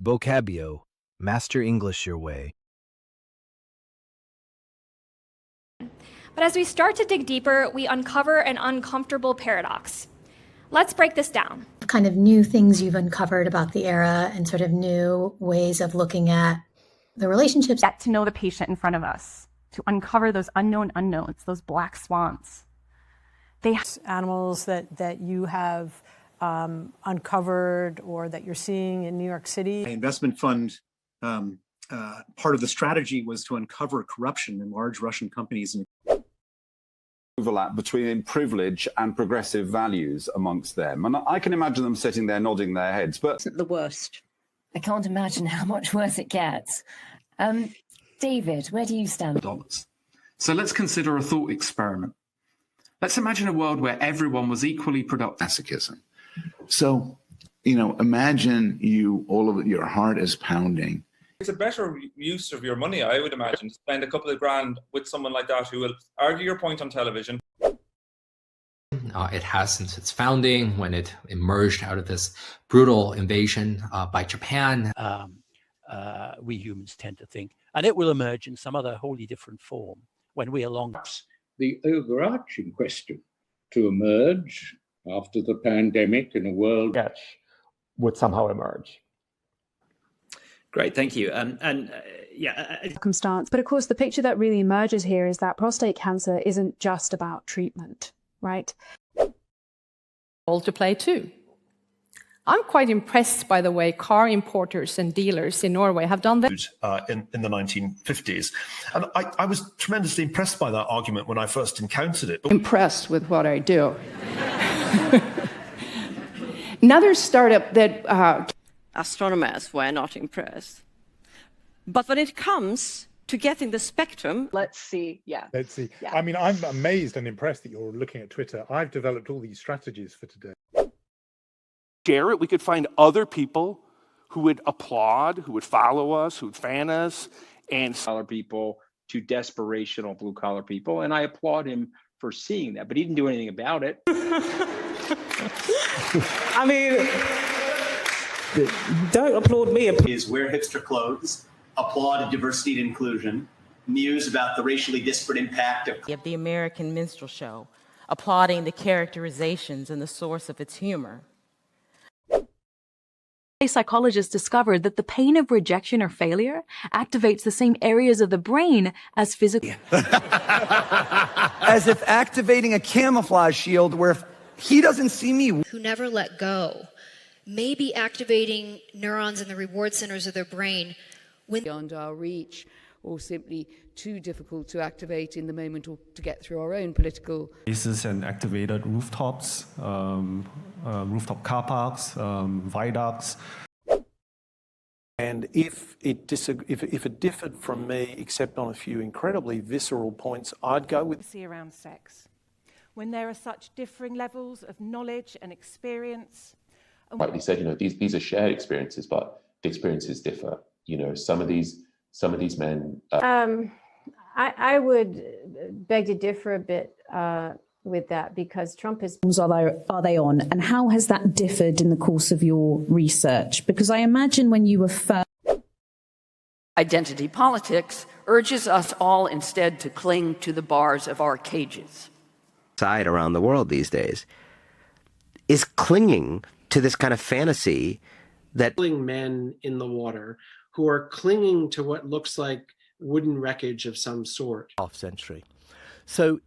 Vocabio. Master English your way. But as we start to dig deeper, we uncover an uncomfortable paradox. Let's break this down. Kind of new things you've uncovered about the era and sort of new ways of looking at the relationships. Get to know the patient in front of us, to uncover those unknown unknowns, those black swans. Animals that you have uncovered or that you're seeing in New York City. The investment fund, part of the strategy was to uncover corruption in large Russian companies. Overlap between privilege and progressive values amongst them. And I can imagine them sitting there nodding their heads, but... The worst. I can't imagine how much worse it gets. David, where do you stand? So let's consider a thought experiment. Let's imagine a world where everyone was equally productive. Masochism. So, imagine your heart is pounding. It's a better use of your money, I would imagine, to spend a couple of grand with someone like that who will argue your point on television. It has since its founding, when it emerged out of this brutal invasion by Japan. We humans tend to think, and it will emerge in some other wholly different form when we are long. The overarching question to emerge after the pandemic in a world would somehow emerge. Great, thank you. Circumstance. But of course, the picture that really emerges here is that prostate cancer isn't just about treatment, right? Role to play too. I'm quite impressed by the way car importers and dealers in Norway have done that. In the 1950s. And I was tremendously impressed by that argument when I first encountered it. Impressed with what I do. Another startup that... Astronomers were not impressed. But when it comes to getting the spectrum... Let's see. Yeah. I mean, I'm amazed and impressed that you're looking at Twitter. I've developed all these strategies for today. Share it. We could find other people who would applaud, who would follow us, who would fan us, and collar people to desperational blue collar people, and I applaud him for seeing that. But he didn't do anything about it. I mean, don't applaud me. Is wear hipster clothes, applaud diversity and inclusion, muse about the racially disparate impact of the American minstrel show, applauding the characterizations and the source of its humor. Psychologists discovered that the pain of rejection or failure activates the same areas of the brain as physical. As if activating a camouflage shield where if he doesn't see me. Who never let go, maybe activating neurons in the reward centers of their brain when beyond our reach, or simply too difficult to activate in the moment or to get through our own political. Places and activated rooftops, rooftop car parks, viaducts. And if it differed from me, except on a few incredibly visceral points, I'd go with... See around sex, when there are such differing levels of knowledge and experience. Rightly said, these are shared experiences, but the experiences differ. Some of these men. I would beg to differ a bit with that, because Trump is. Are they on, and how has that differed in the course of your research? Because I imagine when you were first. Identity politics urges us all instead to cling to the bars of our cages. Side around the world these days is clinging to this kind of fantasy that men in the water who are clinging to what looks like wooden wreckage of some sort. Half century. So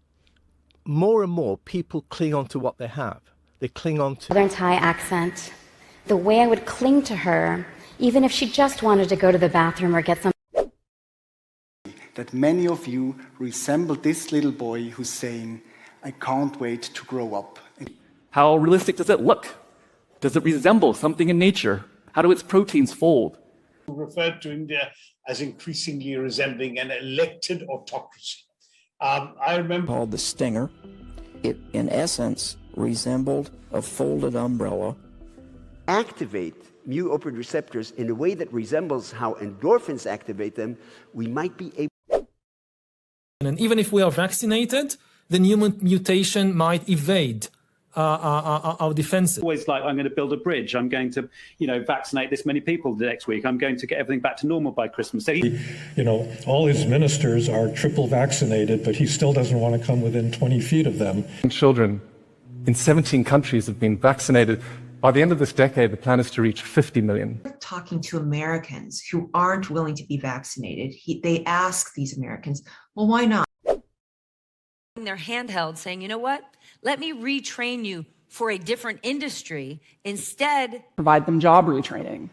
more and more people cling on to what they have. They cling on to Southern Thai accent. The way I would cling to her, even if she just wanted to go to the bathroom or get some. That many of you resemble this little boy who's saying, I can't wait to grow up. How realistic does it look? Does it resemble something in nature? How do its proteins fold? Referred to India as increasingly resembling an elected autocracy. I remember called the stinger. It, in essence, resembled a folded umbrella. Activate mu-opioid receptors in a way that resembles how endorphins activate them, we might be able. And even if we are vaccinated, the new mutation might evade our defenses. Always like, I'm going to build a bridge. I'm going to, vaccinate this many people the next week. I'm going to get everything back to normal by Christmas. So all his ministers are triple vaccinated, but he still doesn't want to come within 20 feet of them. Children in 17 countries have been vaccinated. By the end of this decade, the plan is to reach 50 million. Talking to Americans who aren't willing to be vaccinated, they ask these Americans, well, why not? Their handheld saying, you know what? Let me retrain you for a different industry. Instead, provide them job retraining.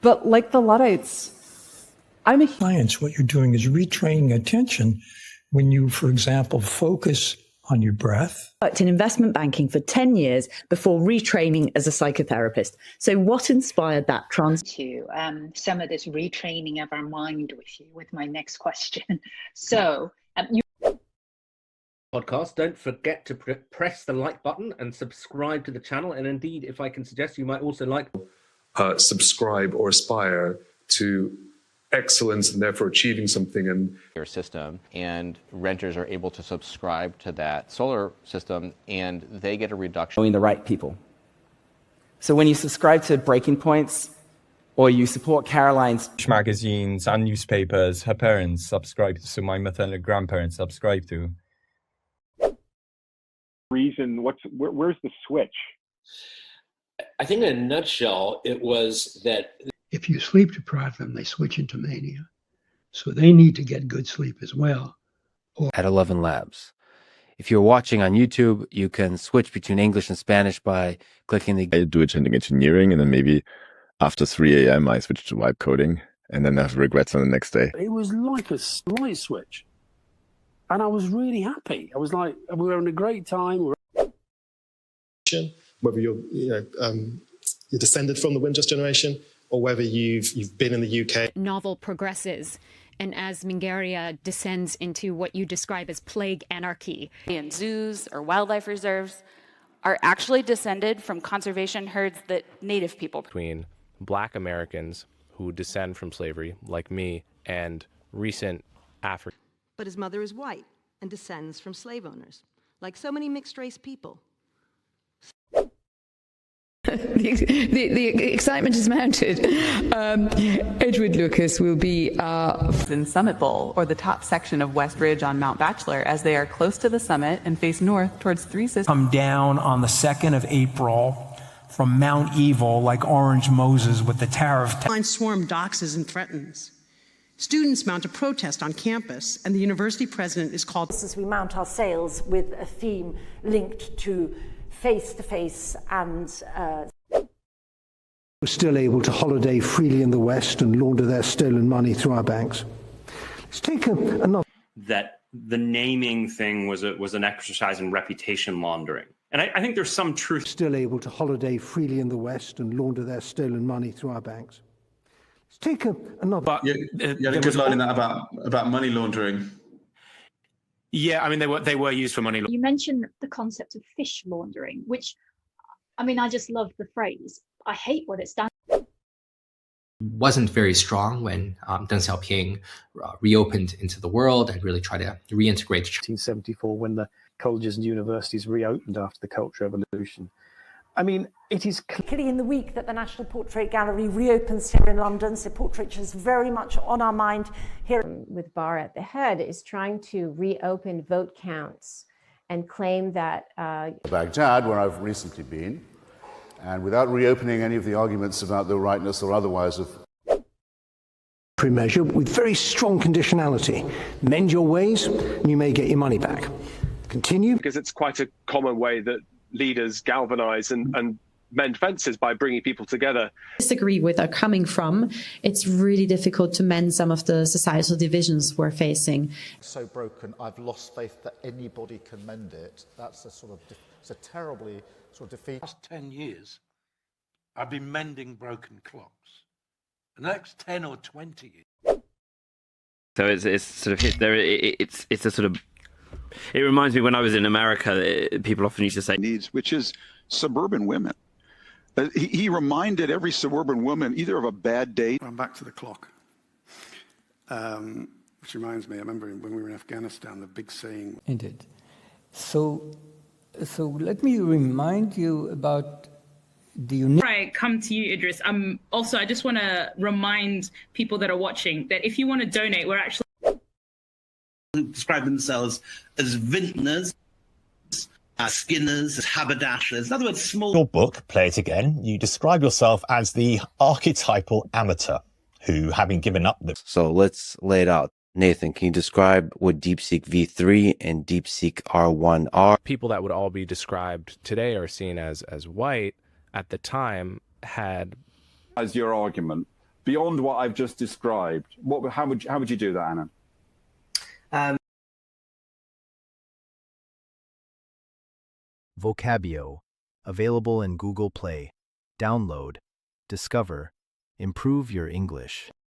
But like the Luddites, I'm a science. What you're doing is retraining attention when you, for example, focus on your breath. Worked in investment banking for 10 years before retraining as a psychotherapist. So what inspired that to some of this retraining of our mind with you with my next question. So podcast, don't forget to press the like button and subscribe to the channel. And indeed, if I can suggest, you might also like subscribe or aspire to excellence and therefore achieving something in your system, and renters are able to subscribe to that solar system and they get a reduction. Knowing the right people. So when you subscribe to Breaking Points or you support Caroline's magazines and newspapers, her parents subscribe to, so my maternal grandparents subscribe to. Reason, where's the switch? I think in a nutshell, it was that if you sleep deprive them, they switch into mania. So they need to get good sleep as well. At 11 Labs. If you're watching on YouTube, you can switch between English and Spanish by clicking the... I do attending engineering, and then maybe after 3 a.m. I switch to vibe coding, and then I have regrets on the next day. It was like a light switch. And I was really happy. I was like, we were having a great time. Whether you're descended from the Windrush generation, or whether you've been in the UK. Novel progresses, and as Mingaria descends into what you describe as plague anarchy. And zoos or wildlife reserves are actually descended from conservation herds that native people. Between Black Americans who descend from slavery, like me, and recent African. But his mother is white and descends from slave owners, like so many mixed-race people. The excitement is mounted. Edward Lucas will be in Summit Bowl, or the top section of West Ridge on Mount Bachelor, as they are close to the summit and face north towards Three Sisters. Come down on the 2nd of April from Mount Evil like Orange Moses with the Tower of... Swarm doxes and threatens. Students mount a protest on campus, and the university president is called... As we mount our sails with a theme linked to face-to-face and... We're still able to holiday freely in the West and launder their stolen money through our banks. Let's take another... That the naming thing was an exercise in reputation laundering. And I think there's some truth. Still able to holiday freely in the West and launder their stolen money through our banks. Let's take another... But you had a good line in that about money laundering. Yeah, I mean, they were used for money laundering. You mentioned the concept of fish laundering, which, I mean, I just love the phrase. I hate what it's done. Wasn't very strong when Deng Xiaoping reopened into the world and really tried to reintegrate. 1974, when the colleges and universities reopened after the Cultural Revolution. I mean, it is clearly in the week that the National Portrait Gallery reopens here in London, so portraiture is very much on our mind here. With Barr at the head, is trying to reopen vote counts and claim that... Baghdad, where I've recently been, and without reopening any of the arguments about the rightness or otherwise of... ...measure with very strong conditionality. Mend your ways, and you may get your money back. Continue. Because it's quite a common way that leaders galvanize and mend fences by bringing people together. Disagree with are coming from, it's really difficult to mend some of the societal divisions we're facing. So broken, I've lost faith that anybody can mend it. That's it's a terribly sort of defeat. The last 10 years, I've been mending broken clocks. The next 10 or 20 years. So it's sort of hit there. It's a sort of. It reminds me when I was in America, people often used to say needs, which is suburban women. He reminded every suburban woman either of a bad date. I'm back to the clock, which reminds me, I remember when we were in Afghanistan, the big saying. Indeed. So So let me remind you about the unique. Before I come to you, Idris, I just want to remind people that are watching that if you want to donate, we're actually describe themselves as vintners, skinners, as haberdashers. In other words, small. Your book, Play It Again, you describe yourself as the archetypal amateur who, having given up the... So let's lay it out. Nathan, can you describe what DeepSeek V3 and DeepSeek R1 are? People that would all be described today are seen as white at the time had... As your argument, beyond what I've just described, how would you do that, Anna? Vocabio, available in Google Play. Download, discover, improve your English.